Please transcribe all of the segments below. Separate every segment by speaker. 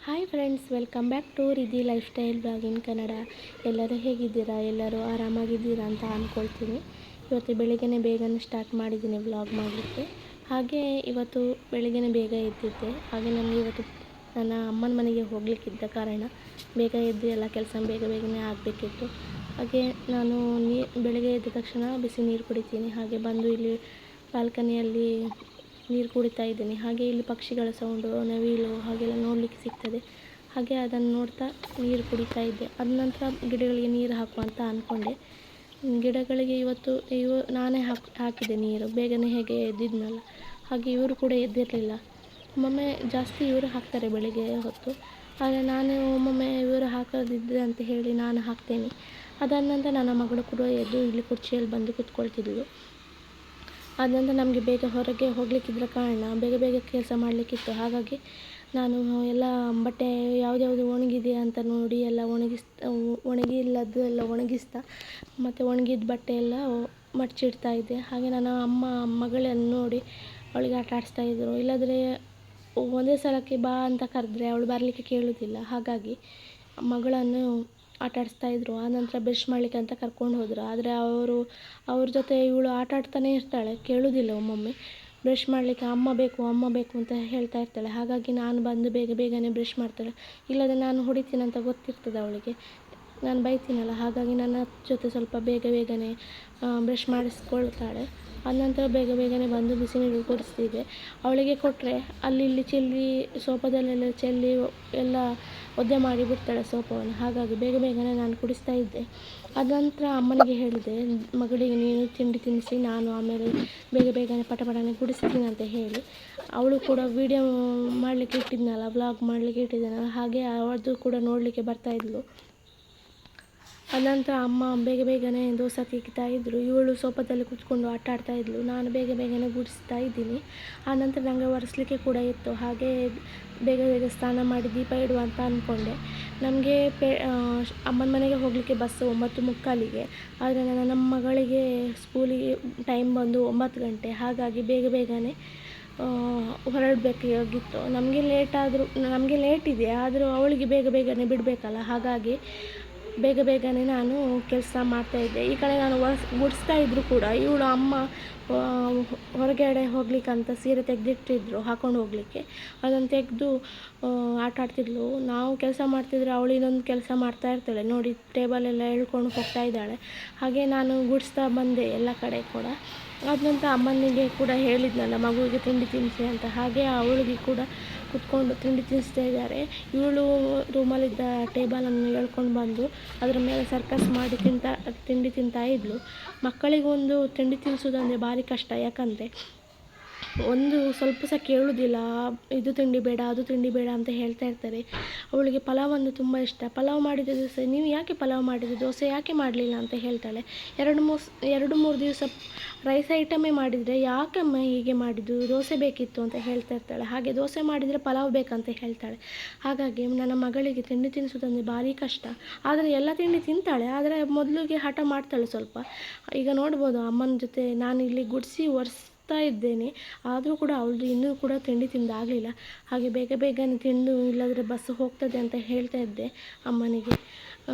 Speaker 1: Hi friends, welcome back to Ridhi lifestyle blog in Kannada. ಎಲ್ಲರೂ ಹೇಗಿದ್ದೀರಾ? ಎಲ್ಲರೂ ಆರಾಮಾಗಿದ್ದೀರಾ ಅಂತ ಅಂದ್ಕೊಳ್ತೀನಿ. ಇವತ್ತು ಬೆಳಿಗ್ಗೆ ಬೇಗನೆ ಸ್ಟಾರ್ಟ್ ಮಾಡಿದ್ದೀನಿ ವ್ಲಾಗ್ ಮಾಡಲಿಕ್ಕೆ. ಹಾಗೆ ಇವತ್ತು ಬೆಳಿಗ್ಗೆ ಬೇಗ ಎದ್ದಿದ್ದೆ. ಹಾಗೆ ನನಗೆ ಇವತ್ತು ನನ್ನ ಅಮ್ಮನ ಮನೆಗೆ ಹೋಗಲಿಕ್ಕಿದ್ದ ಕಾರಣ ಬೇಗ ಎದ್ದು ಎಲ್ಲ ಕೆಲಸ ಬೇಗನೆ ಆಗಬೇಕಿತ್ತು. ಹಾಗೆ ನಾನು ಬೆಳಗ್ಗೆ ಎದ್ದ ತಕ್ಷಣ ಬಿಸಿ ನೀರು ಕುಡಿತೀನಿ. ಹಾಗೆ ಬಂದು ಇಲ್ಲಿ ಬಾಲ್ಕನಿಯಲ್ಲಿ ನೀರು ಕುಡಿತಾ ಇದ್ದೀನಿ. ಹಾಗೆ ಇಲ್ಲಿ ಪಕ್ಷಿಗಳ ಸೌಂಡು, ನವಿಲು ಹಾಗೆಲ್ಲ ನೋಡಲಿಕ್ಕೆ ಸಿಗ್ತದೆ. ಹಾಗೆ ಅದನ್ನು ನೋಡ್ತಾ ನೀರು ಕುಡಿತಾ ಇದ್ದೆ. ಅದ ನಂತರ ಗಿಡಗಳಿಗೆ ನೀರು ಹಾಕುವ ಅಂತ ಅಂದ್ಕೊಂಡೆ. ಗಿಡಗಳಿಗೆ ಇವತ್ತು ನಾನೇ ಹಾಕಿದೆ ನೀರು, ಬೇಗನೆ ಹೇಗೆ ಎದ್ದಿದ್ನಲ್ಲ. ಹಾಗೆ ಇವರು ಕೂಡ ಎದ್ದಿರಲಿಲ್ಲ. ಒಮ್ಮೊಮ್ಮೆ ಜಾಸ್ತಿ ಇವರು ಹಾಕ್ತಾರೆ ಬೆಳಿಗ್ಗೆ ಹೊತ್ತು. ಆದರೆ ನಾನು ಒಮ್ಮೊಮ್ಮೆ ಇವರು ಹಾಕೋದಿದ್ದೆ ಅಂತ ಹೇಳಿ ನಾನು ಹಾಕ್ತೇನೆ. ಅದಾದ ನಂತರ ನನ್ನ ಮಗಳು ಕೂಡ ಎದ್ದು ಇಲ್ಲಿ ಕುರ್ಚಿಯಲ್ಲಿ ಬಂದು ಕೂತ್ಕೊಳ್ತಿದ್ಳು. ಆದ ನಂತರ ನಮಗೆ ಬೇಗ ಹೊರಗೆ ಹೋಗಲಿಕ್ಕಿದ್ರ ಕಾರಣ ಬೇಗ ಕೆಲಸ ಮಾಡಲಿಕ್ಕಿತ್ತು. ಹಾಗಾಗಿ ನಾನು ಎಲ್ಲ ಬಟ್ಟೆ ಯಾವುದ್ಯಾವುದು ಒಣಗಿದೆ ಅಂತ ನೋಡಿ ಎಲ್ಲ ಒಣಗಿಲ್ಲದ್ದು ಎಲ್ಲ ಒಣಗಿಸ್ತಾ ಮತ್ತು ಒಣಗಿದ ಬಟ್ಟೆ ಎಲ್ಲ ಮಡಚಿಡ್ತಾ ಇದ್ದೆ. ಹಾಗೆ ನನ್ನ ಅಮ್ಮ ಮಗಳನ್ನು ನೋಡಿ ಅವಳಿಗೆ ಆಟ ಆಡಿಸ್ತಾಯಿದ್ರು. ಇಲ್ಲಾಂದರೆ ಒಂದೇ ಸಲಕ್ಕೆ ಬಾ ಅಂತ ಕರೆದ್ರೆ ಅವಳು ಬರಲಿಕ್ಕೆ ಕೇಳೋದಿಲ್ಲ. ಹಾಗಾಗಿ ಮಗಳನ್ನು ಆಟ ಆಡಿಸ್ತಾಯಿದ್ರು. ಆನಂತರ ಬ್ರಷ್ ಮಾಡಲಿಕ್ಕೆ ಅಂತ ಕರ್ಕೊಂಡು ಹೋದರು. ಆದರೆ ಅವ್ರ ಜೊತೆ ಇವಳು ಆಟ ಆಡ್ತಾನೆ ಇರ್ತಾಳೆ, ಕೇಳೋದಿಲ್ಲ. ಒಮ್ಮೊಮ್ಮೆ ಬ್ರಷ್ ಮಾಡಲಿಕ್ಕೆ ಅಮ್ಮ ಬೇಕು ಅಂತ ಹೇಳ್ತಾ ಇರ್ತಾಳೆ. ಹಾಗಾಗಿ ನಾನು ಬಂದು ಬೇಗನೆ ಬ್ರಷ್ ಮಾಡ್ತಾಳೆ. ಇಲ್ಲದೆ ನಾನು ಹೊಡಿತೀನಂತ ಗೊತ್ತಿರ್ತದೆ ಅವಳಿಗೆ, ನಾನು ಬೈತೀನಲ್ಲ. ಹಾಗಾಗಿ ನನ್ನ ಜೊತೆ ಸ್ವಲ್ಪ ಬೇಗನೆ ಬ್ರಷ್ ಮಾಡಿಸ್ಕೊಳ್ತಾಳೆ. ಆನಂತರ ಬೇಗನೆ ಬಂದು ಬಿಸಿ ನೀರು ಕುಡಿಸ್ತಿದ್ದೆ. ಅವಳಿಗೆ ಕೊಟ್ಟರೆ ಅಲ್ಲಿ ಚೆಲ್ಲಿ ಸೋಫಾದಲ್ಲೆಲ್ಲ ಚೆಲ್ಲಿ ಎಲ್ಲ ಒದ್ದೆ ಮಾಡಿ ಬಿಡ್ತಾಳೆ ಸೋಫಾವನ್ನು. ಹಾಗಾಗಿ ಬೇಗನೆ ನಾನು ಕುಡಿಸ್ತಾ ಇದ್ದೆ. ಅದಂತರ ಅಮ್ಮನಿಗೆ ಹೇಳಿದೆ, ಮಗಳಿಗೆ ನೀನು ತಿಂಡಿ ತಿನ್ನಿಸಿ, ನಾನು ಆಮೇಲೆ ಬೇಗನೆ ಪಟನೆ ಕುಡಿಸ್ತೀನಿ ಅಂತ ಹೇಳಿ. ಅವಳು ಕೂಡ ವಿಡಿಯೋ ಮಾಡಲಿಕ್ಕೆ ಇಟ್ಟಿದ್ನಲ್ಲ, ವ್ಲಾಗ್ ಮಾಡಲಿಕ್ಕೆ ಇಟ್ಟಿದ್ದಾನಲ್ಲ, ಹಾಗೆ ಅವಳದು ಕೂಡ ನೋಡಲಿಕ್ಕೆ ಬರ್ತಾಯಿದ್ಲು. ಅನಂತರ ಅಮ್ಮ ಬೇಗನೆ ದೋಸೆ ತೆಗಿತಾ ಇದ್ದರು. ಇವಳು ಸೋಫಾದಲ್ಲಿ ಕೂತ್ಕೊಂಡು ಆಟ ಆಡ್ತಾಯಿದ್ಲು. ನಾನು ಬೇಗನೆ ಗುಡಿಸ್ತಾ ಇದ್ದೀನಿ. ಆನಂತರ ನನಗೆ ಒರೆಸ್ಲಿಕ್ಕೆ ಕೂಡ ಇತ್ತು. ಹಾಗೆ ಬೇಗ ಸ್ನಾನ ಮಾಡಿ ದೀಪ ಇಡುವ ಅಂತ ಅಂದ್ಕೊಂಡೆ. ನಮಗೆ ಅಮ್ಮನ ಮನೆಗೆ ಹೋಗಲಿಕ್ಕೆ ಬಸ್ಸು 9:45. ಆದರೆ ನಮ್ಮ ಮಗಳಿಗೆ ಸ್ಕೂಲಿಗೆ ಟೈಮ್ ಬಂದು 9 ಗಂಟೆ. ಹಾಗಾಗಿ ಬೇಗನೆ ಹೊರಡಬೇಕಾಗಿತ್ತು. ನಮಗೆ ಲೇಟ್ ಇದೆ, ಆದರೂ ಅವಳಿಗೆ ಬೇಗನೆ ಬಿಡಬೇಕಲ್ಲ. ಹಾಗಾಗಿ ಬೇಗನೆ ನಾನು ಕೆಲಸ ಮಾಡ್ತಾಯಿದ್ದೆ. ಈ ಕಡೆ ನಾನು ಗುಡಿಸ್ತಾ ಇದ್ದರೂ ಕೂಡ ಇವಳು ಅಮ್ಮ ಹೊರಗಡೆ ಹೋಗ್ಲಿಕ್ಕಂತ ಸೀರೆ ತೆಗೆದಿಟ್ಟಿದ್ರು ಹಾಕೊಂಡು ಹೋಗಲಿಕ್ಕೆ. ಅದನ್ನು ತೆಗೆದು ಆಟ ಆಡ್ತಿದ್ಳು. ನಾವು ಕೆಲಸ ಮಾಡ್ತಿದ್ರೆ ಅವಳು ಇನ್ನೊಂದು ಕೆಲಸ ಮಾಡ್ತಾ ಇರ್ತಾಳೆ ನೋಡಿ, ಟೇಬಲೆಲ್ಲ ಎಳ್ಕೊಂಡು ಹೋಗ್ತಾ ಇದ್ದಾಳೆ. ಹಾಗೆ ನಾನು ಗುಡಿಸ್ತಾ ಬಂದೆ ಎಲ್ಲ ಕಡೆ ಕೂಡ. ಆದ ನಂತರ ಅಮ್ಮನಿಗೆ ಕೂಡ ಹೇಳಿದ್ನಲ್ಲ ಮಗುವಿಗೆ ತಿಂಡಿ ತಿನ್ನಿಸಿ ಅಂತ. ಹಾಗೆ ಅವಳಿಗೆ ಕೂಡ ಕುತ್ಕೊಂಡು ತಿಂಡಿ ತಿನ್ನಿಸ್ತಾ ಇದ್ದಾರೆ. ಇವಳು ರೂಮಲ್ಲಿದ್ದ ಟೇಬಲನ್ನು ಎಳ್ಕೊಂಡು ಬಂದು ಅದರ ಮೇಲೆ ಸರ್ಕಸ್ ಮಾಡಿ ತಿಂಡಿ ತಿಂತಾ ಇದ್ಳು. ಮಕ್ಕಳಿಗೊಂದು ತಿಂಡಿ ತಿನ್ನಿಸೋದಂದರೆ ಭಾರಿ ಕಷ್ಟ. ಯಾಕಂದರೆ ಒಂದು ಸ್ವಲ್ಪ ಸಹ ಕೇಳೋದಿಲ್ಲ. ಇದು ತಿಂಡಿ ಬೇಡ, ಅದು ತಿಂಡಿ ಬೇಡ ಅಂತ ಹೇಳ್ತಾ ಇರ್ತಾರೆ. ಅವಳಿಗೆ ಪಲಾವ್ ಅಂದರೆ ತುಂಬ ಇಷ್ಟ. ಪಲಾವ್ ಮಾಡಿದ ದಿವಸ ನೀವು ಯಾಕೆ ಪಲಾವ್ ಮಾಡಿದ್ದು, ದೋಸೆ ಯಾಕೆ ಮಾಡಲಿಲ್ಲ ಅಂತ ಹೇಳ್ತಾಳೆ. 2-3 ದಿವಸ ರೈಸ್ ಐಟಮೇ ಮಾಡಿದರೆ ಯಾಕಮ್ಮ ಹೀಗೆ ಮಾಡಿದ್ದು, ದೋಸೆ ಬೇಕಿತ್ತು ಅಂತ ಹೇಳ್ತಾ ಇರ್ತಾಳೆ. ಹಾಗೆ ದೋಸೆ ಮಾಡಿದರೆ ಪಲಾವ್ ಬೇಕಂತ ಹೇಳ್ತಾಳೆ. ಹಾಗಾಗಿ ನನ್ನ ಮಗಳಿಗೆ ತಿಂಡಿ ತಿನ್ನಿಸೋದಂದರೆ ಭಾರಿ ಕಷ್ಟ. ಆದರೆ ಎಲ್ಲ ತಿಂಡಿ ತಿಂತಾಳೆ, ಆದರೆ ಮೊದಲಿಗೆ ಹಠ ಮಾಡ್ತಾಳೆ ಸ್ವಲ್ಪ. ಈಗ ನೋಡ್ಬೋದು ಅಮ್ಮನ ಜೊತೆ ನಾನು ಇಲ್ಲಿ ಗುಡಿಸಿ ಒರೆಸ್ತಾ ಇದ್ದೇನೆ, ಆದರೂ ಕೂಡ ಅವಳದು ಇನ್ನೂ ಕೂಡ ತಿಂಡಿ ತಿಂದಾಗಲಿಲ್ಲ. ಹಾಗೆ ಬೇಗನೆ ತಿಂದು ಇಲ್ಲದ್ರೆ ಬಸ್ ಹೋಗ್ತದೆ ಅಂತ ಹೇಳ್ತಾ ಇದ್ದೆ ಅಮ್ಮನಿಗೆ.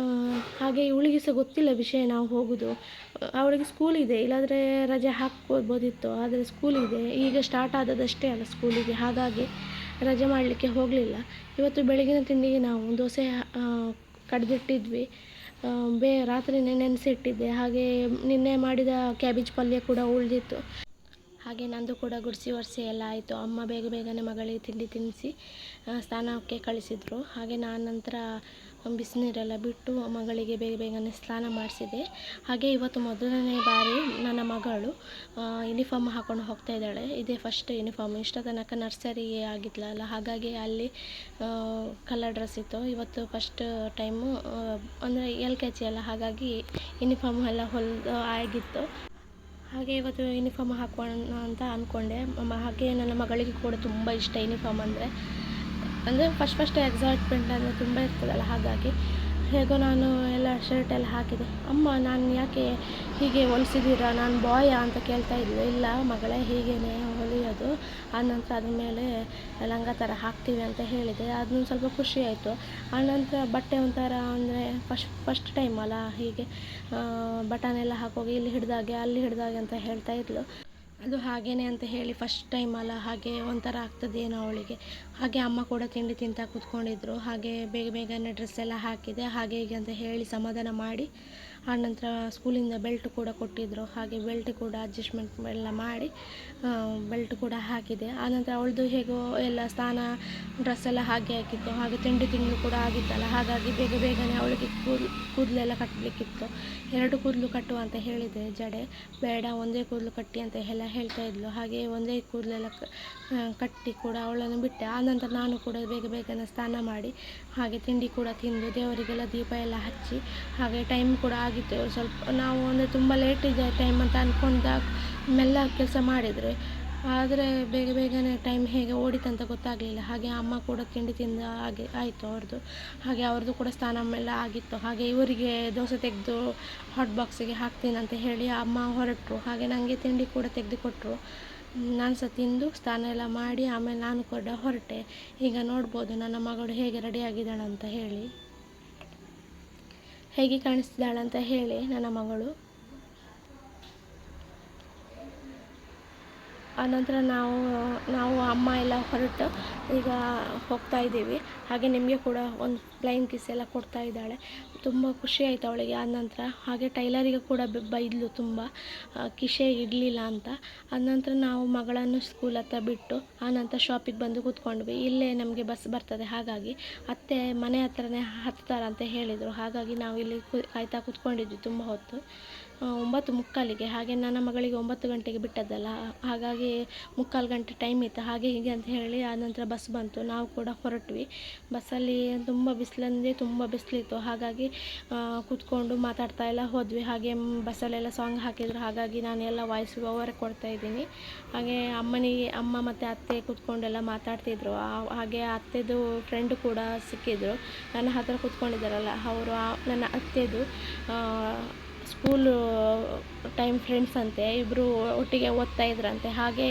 Speaker 1: ಹಾಗೆ ಇವಳಿಗೆ ಸಹ ಗೊತ್ತಿಲ್ಲ ವಿಷಯ ನಾವು ಹೋಗೋದು. ಅವಳಿಗೆ ಸ್ಕೂಲ್ ಇದೆ, ಇಲ್ಲಾಂದರೆ ರಜೆ ಹಾಕ್ಬೋದಿತ್ತು. ಆದರೆ ಸ್ಕೂಲ್ ಇದೆ, ಈಗ ಸ್ಟಾರ್ಟ್ ಆದದಷ್ಟೇ ಅಲ್ಲ ಸ್ಕೂಲಿಗೆ. ಹಾಗಾಗಿ ರಜೆ ಮಾಡಲಿಕ್ಕೆ ಹೋಗಲಿಲ್ಲ. ಇವತ್ತು ಬೆಳಗಿನ ತಿಂಡಿಗೆ ನಾವು ದೋಸೆ ಕಡ್ದಿಟ್ಟಿದ್ವಿ. ರಾತ್ರಿ ನೆನೆಸಿಟ್ಟಿದ್ದೆ. ಹಾಗೆ ನಿನ್ನೆ ಮಾಡಿದ ಕ್ಯಾಬೇಜ್ ಪಲ್ಯ ಕೂಡ ಉಳಿದಿತ್ತು. ಹಾಗೆ ನಂದು ಕೂಡ ಗುಡಿಸಿ ಒರೆಸಿ ಎಲ್ಲ ಆಯಿತು. ಅಮ್ಮ ಬೇಗನೆ ಮಗಳಿಗೆ ತಿಂಡಿ ತಿನ್ನಿಸಿ ಸ್ನಾನಕ್ಕೆ ಕಳಿಸಿದರು. ಹಾಗೆ ನಾನು ನಂತರ ಬಿಸಿನೀರೆಲ್ಲ ಬಿಟ್ಟು ಮಗಳಿಗೆ ಬೇಗನೆ ಸ್ನಾನ ಮಾಡಿಸಿದೆ. ಹಾಗೆ ಇವತ್ತು ಮೊದಲನೇ ಬಾರಿ ನನ್ನ ಮಗಳು ಯೂನಿಫಾರ್ಮ್ ಹಾಕ್ಕೊಂಡು ಹೋಗ್ತಾ ಇದ್ದಾಳೆ. ಇದೇ ಫಸ್ಟ್ ಯೂನಿಫಾರ್ಮ್. ಇಷ್ಟ ತನಕ ನರ್ಸರಿಗೆ ಆಗಿದ್ಲಲ್ಲ, ಹಾಗಾಗಿ ಅಲ್ಲಿ ಕಲರ್ ಡ್ರೆಸ್ ಇತ್ತು. ಇವತ್ತು ಫಸ್ಟ್ ಟೈಮು ಅಂದರೆ LKG ಅಲ್ಲ, ಹಾಗಾಗಿ ಯೂನಿಫಾರ್ಮ್ ಎಲ್ಲ ಹೊಲಿದು ಆಗಿತ್ತು. ಹಾಗೆ ಇವತ್ತು ಯೂನಿಫಾರ್ಮ್ ಹಾಕೋಣ ಅಂತ ಅಂದ್ಕೊಂಡೆ. ಹಾಗೆ ನನ್ನ ಮಗಳಿಗೆ ಕೂಡ ತುಂಬ ಇಷ್ಟ ಯೂನಿಫಾರ್ಮ್ ಅಂದರೆ ಫಸ್ಟ್ ಎಕ್ಸೈಟ್ಮೆಂಟ್ ಅಂದರೆ ತುಂಬ ಇರ್ತದಲ್ಲ. ಹಾಗಾಗಿ ಹೇಗೋ ನಾನು ಎಲ್ಲ ಶರ್ಟ್ ಎಲ್ಲ ಹಾಕಿದೆ. ಅಮ್ಮ ನಾನು ಯಾಕೆ ಹೀಗೆ ಹೊಲಿಸಿದ್ದೀರಾ, ನಾನು ಬಾಯಾ ಅಂತ ಕೇಳ್ತಾ ಇದ್ಲು. ಇಲ್ಲ ಮಗಳೇ, ಹೀಗೇ ಹೊಲಿಯೋದು, ಆನಂತರ ಅದ್ರ ಮೇಲೆ ಲಂಗ ಥರ ಹಾಕ್ತೀವಿ ಅಂತ ಹೇಳಿದೆ. ಅದನ್ನು ಸ್ವಲ್ಪ ಖುಷಿ ಆಯಿತು. ಆನಂತರ ಬಟ್ಟೆ ಒಂಥರ ಅಂದರೆ ಫಸ್ಟ್ ಟೈಮ್ ಅಲ್ಲ, ಹೀಗೆ ಬಟನ್ ಎಲ್ಲ ಹಾಕೋಗಿ ಇಲ್ಲಿ ಹಿಡ್ದಾಗೆ ಅಲ್ಲಿ ಹಿಡ್ದಾಗೆ ಅಂತ ಹೇಳ್ತಾ ಇದ್ಲು. ಅದು ಹಾಗೇ ಅಂತ ಹೇಳಿ ಫಸ್ಟ್ ಟೈಮ್ ಅಲ್ಲ, ಹಾಗೆ ಒಂಥರ ಆಗ್ತದೇನೋ ಅವಳಿಗೆ. ಹಾಗೆ ಅಮ್ಮ ಕೂಡ ತಿಂಡಿ ತಿಂತಾ ಕೂತ್ಕೊಂಡಿದ್ರು. ಹಾಗೆ ಬೇಗ ಬೇಗನೆ ಡ್ರೆಸ್ ಎಲ್ಲ ಹಾಕಿದೆ. ಹಾಗೆ ಹೀಗೆ ಅಂತ ಹೇಳಿ ಸಮಾಧಾನ ಮಾಡಿ ಆನಂತರ ಸ್ಕೂಲಿಂದ ಬೆಲ್ಟ್ ಕೂಡ ಕೊಟ್ಟಿದ್ದರು. ಹಾಗೆ ಬೆಲ್ಟ್ ಕೂಡ ಅಡ್ಜಸ್ಟ್ಮೆಂಟ್ ಎಲ್ಲ ಮಾಡಿ ಬೆಲ್ಟ್ ಕೂಡ ಹಾಕಿದೆ. ಆನಂತರ ಅವಳದು ಹೇಗೋ ಎಲ್ಲ ಸ್ನಾನ ಡ್ರೆಸ್ ಎಲ್ಲ ಹಾಗೆ ಹಾಕಿತ್ತು. ಹಾಗೆ ತಿಂಡಿ ಕೂಡ ಆಗಿತ್ತಲ್ಲ, ಹಾಗಾಗಿ ಬೇಗ ಬೇಗನೆ ಅವಳಿಗೆ ಕೂದಲೆಲ್ಲ ಕಟ್ಟಲಿಕ್ಕಿತ್ತು. 2 ಕೂದಲು ಕಟ್ಟುವ ಅಂತ ಹೇಳಿದೆ. ಜಡೆ ಬೇಡ, ಒಂದೇ ಕೂದಲು ಕಟ್ಟಿ ಅಂತ ಎಲ್ಲ ಹೇಳ್ತಾ ಇದ್ಲು. ಹಾಗೆ ಒಂದೇ ಕೂದಲೆಲ್ಲ ಕಟ್ಟಿ ಕೂಡ ಅವಳನ್ನು ಬಿಟ್ಟೆ. ಆನಂತರ ನಾನು ಕೂಡ ಬೇಗ ಬೇಗನೆ ಸ್ನಾನ ಮಾಡಿ ಹಾಗೆ ತಿಂಡಿ ಕೂಡ ತಿಂದು ದೇವರಿಗೆಲ್ಲ ದೀಪ ಎಲ್ಲ ಹಚ್ಚಿ, ಹಾಗೆ ಟೈಮ್ ಕೂಡ ಆಗಿತ್ತು ಸ್ವಲ್ಪ. ನಾವು ಅಂದರೆ ತುಂಬ ಲೇಟ್ ಇದೆ ಟೈಮ್ ಅಂತ ಅಂದ್ಕೊಂಡಾಗ ಮೆಲ್ಲ ಕೆಲಸ ಮಾಡಿದರೆ, ಆದರೆ ಬೇಗ ಬೇಗನೆ ಟೈಮ್ ಹೇಗೆ ಓಡಿತಂತ ಗೊತ್ತಾಗಲಿಲ್ಲ. ಹಾಗೆ ಅಮ್ಮ ಕೂಡ ತಿಂಡಿ ತಿಂದ ಹಾಗೆ ಆಯಿತು ಅವ್ರದ್ದು. ಹಾಗೆ ಅವ್ರದ್ದು ಕೂಡ ಸ್ನಾನ ಎಲ್ಲ ಆಗಿತ್ತು. ಹಾಗೆ ಇವರಿಗೆ ದೋಸೆ ತೆಗೆದು ಹಾಟ್ ಬಾಕ್ಸಿಗೆ ಹಾಕ್ತೀನಿ ಅಂತ ಹೇಳಿ ಅಮ್ಮ ಹೊರಟರು. ಹಾಗೆ ನನಗೆ ತಿಂಡಿ ಕೂಡ ತೆಗೆದುಕೊಟ್ರು. ನಾನು ಸಹ ತಿಂದು ಸ್ನಾನ ಎಲ್ಲ ಮಾಡಿ ಆಮೇಲೆ ನಾನು ಕೂಡ ಹೊರಟೆ. ಈಗ ನೋಡ್ಬೋದು ನನ್ನ ಮಗಳು ಹೇಗೆ ರೆಡಿಯಾಗಿದ್ದಾಳಂತ ಹೇಳಿ, ಹೇಗೆ ಕಾಣಿಸ್ತಿದ್ದಾಳಂತ ಹೇಳಿ ನನ್ನ ಮಗಳು. ಆನಂತರ ನಾವು ಅಮ್ಮ ಎಲ್ಲ ಹೊರಟು ಈಗ ಹೋಗ್ತಾ ಇದ್ದೀವಿ. ಹಾಗೆ ನಿಮಗೆ ಕೂಡ ಒಂದು ಪ್ಲೈನ್ ಕಿಸ್ ಎಲ್ಲ ಕೊಡ್ತಾ ಇದ್ದಾಳೆ. ತುಂಬ ಖುಷಿ ಆಯಿತು ಅವಳಿಗೆ. ಆನಂತರ ಹಾಗೆ ಟೈಲರಿಗೆ ಕೂಡ ಬೈದ್ಲು ತುಂಬ, ಕಿಶೆ ಇಡಲಿಲ್ಲ ಅಂತ. ಆನಂತರ ನಾವು ಮಗಳನ್ನು ಸ್ಕೂಲ್ ಹತ್ರ ಬಿಟ್ಟು ಆನಂತರ ಶಾಪಿಗೆ ಬಂದು ಕೂತ್ಕೊಂಡ್ವಿ. ಇಲ್ಲೇ ನಮಗೆ ಬಸ್ ಬರ್ತದೆ, ಹಾಗಾಗಿ ಅತ್ತೆ ಮನೆ ಹತ್ರನೇ ಹತ್ತಾರಂತ ಹೇಳಿದರು. ಹಾಗಾಗಿ ನಾವು ಇಲ್ಲಿ ಕಾಯ್ತಾ ಕೂತ್ಕೊಂಡಿದ್ವಿ ತುಂಬ ಹೊತ್ತು. 9:45ಗೆ. ಹಾಗೆ ನನ್ನ ಮಗಳಿಗೆ 9 ಗಂಟೆಗೆ ಬಿಟ್ಟದ್ದಲ್ಲ, ಹಾಗಾಗಿ 3/4 ಗಂಟೆ ಟೈಮ್ ಇತ್ತು. ಹಾಗೆ ಹೀಗೆ ಅಂತ ಹೇಳಿ ಆನಂತರ ಬಸ್ ಬಂತು. ನಾವು ಕೂಡ ಹೊರಟ್ವಿ. ಬಸ್ಸಲ್ಲಿ ತುಂಬ ಬಿಸಿಲಂದರೆ ತುಂಬ ಬಿಸಿಲಿತ್ತು. ಹಾಗಾಗಿ ಕೂತ್ಕೊಂಡು ಮಾತಾಡ್ತಾ ಎಲ್ಲ ಹೋದ್ವಿ. ಹಾಗೆ ಬಸ್ಸಲ್ಲೆಲ್ಲ ಸಾಂಗ್ ಹಾಕಿದ್ರು, ಹಾಗಾಗಿ ನಾನು ಎಲ್ಲ ವಾಯ್ಸ್ ಓವರ್ ಕೊಡ್ತಾ ಇದ್ದೀನಿ. ಹಾಗೆ ಅಮ್ಮ ಮತ್ತು ಅತ್ತೆ ಕೂತ್ಕೊಂಡೆಲ್ಲ ಮಾತಾಡ್ತಿದ್ರು. ಹಾಗೆ ಅತ್ತೆದು ಫ್ರೆಂಡ್ ಕೂಡ ಸಿಕ್ಕಿದ್ರು. ನನ್ನ ಹತ್ರ ಕೂತ್ಕೊಂಡಿದ್ದಾರಲ್ಲ ಅವರು ನನ್ನ ಅತ್ತೆದು ಸ್ಕೂಲು ಟೈಮ್ ಫ್ರೆಂಡ್ಸ್ ಅಂತೆ. ಇಬ್ಬರು ಒಟ್ಟಿಗೆ ಓದ್ತಾ ಇದ್ರಂತೆ. ಹಾಗೆ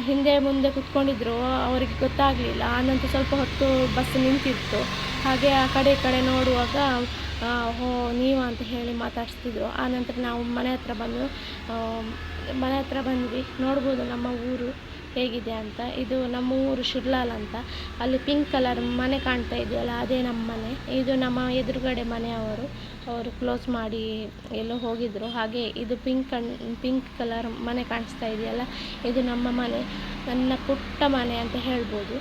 Speaker 1: ಹಿಂದೆ ಮುಂದೆ ಕೂತ್ಕೊಂಡಿದ್ರು, ಅವರಿಗೆ ಗೊತ್ತಾಗಲಿಲ್ಲ. ಆನಂತರ ಸ್ವಲ್ಪ ಹೊತ್ತು ಬಸ್ ನಿಂತಿತ್ತು. ಹಾಗೆ ಆ ಕಡೆ ಈ ಕಡೆ ನೋಡುವಾಗ ನೀವು ಅಂತ ಹೇಳಿ ಮಾತಾಡಿಸ್ತಿದ್ರು. ಆನಂತರ ನಾವು ಮನೆ ಹತ್ರ ಬಂದ್ವಿ. ನೋಡ್ಬೋದು ನಮ್ಮ ಊರು ಹೇಗಿದೆ ಅಂತ. ಇದು ನಮ್ಮ ಊರು ಶಿರ್ಲಾಲ್ ಅಂತ. ಅಲ್ಲಿ ಪಿಂಕ್ ಕಲರ್ ಮನೆ ಕಾಣ್ತಾ ಇದೆಯಲ್ಲ, ಅದೇ ನಮ್ಮ ಮನೆ. ಇದು ನಮ್ಮ ಎದುರುಗಡೆ ಅವರು ಕ್ಲೋಸ್ ಮಾಡಿ ಎಲ್ಲೋ ಹೋಗಿದ್ರು. ಹಾಗೆ ಇದು ಪಿಂಕ್ ಕಲರ್ ಮನೆ ಕಾಣಿಸ್ತಾ ಇದೆಯಲ್ಲ, ಇದು ನಮ್ಮ ಮನೆ, ನನ್ನ ಪುಟ್ಟ ಮನೆ ಅಂತ ಹೇಳ್ಬೋದು.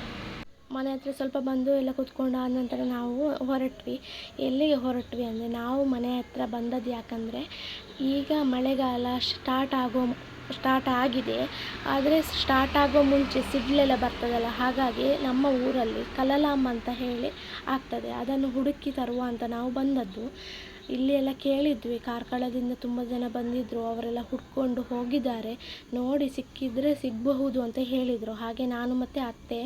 Speaker 1: ಮನೆ ಹತ್ರ ಸ್ವಲ್ಪ ಬಂದು ಎಲ್ಲ ಕೂತ್ಕೊಂಡು ಆನಂತರ ನಾವು ಹೊರಟ್ವಿ. ಎಲ್ಲಿಗೆ ಹೊರಟ್ವಿ ಅಂದರೆ, ನಾವು ಮನೆ ಹತ್ರ ಬಂದದ್ದು ಯಾಕಂದರೆ ಈಗ ಮಳೆಗಾಲ ಸ್ಟಾರ್ಟ್ ಆಗಿದೆ. ಆದರೆ ಸ್ಟಾರ್ಟ್ ಆಗೋ ಮುಂಚೆ ಸಿಡ್ಲೆಲ್ಲ ಬರ್ತದಲ್ಲ, ಹಾಗಾಗಿ ನಮ್ಮ ಊರಲ್ಲಿ ಕಲಲಾಂಬ ಅಂತ ಹೇಳಿ ಆಗ್ತದೆ. ಅದನ್ನು ಹುಡುಕಿ ತರುವ ಅಂತ ನಾವು ಬಂದದ್ದು. ಇಲ್ಲಿ ಎಲ್ಲ ಕೇಳಿದ್ವಿ, ಕಾರ್ಕಳದಿಂದ ತುಂಬ ಜನ ಬಂದಿದ್ದರು, ಅವರೆಲ್ಲ ಹುಡ್ಕೊಂಡು ಹೋಗಿದ್ದಾರೆ. ನೋಡಿ ಸಿಕ್ಕಿದರೆ ಸಿಗಬಹುದು ಅಂತ ಹೇಳಿದರು. ಹಾಗೆ ನಾನು ಮತ್ತು ಅತ್ತೆ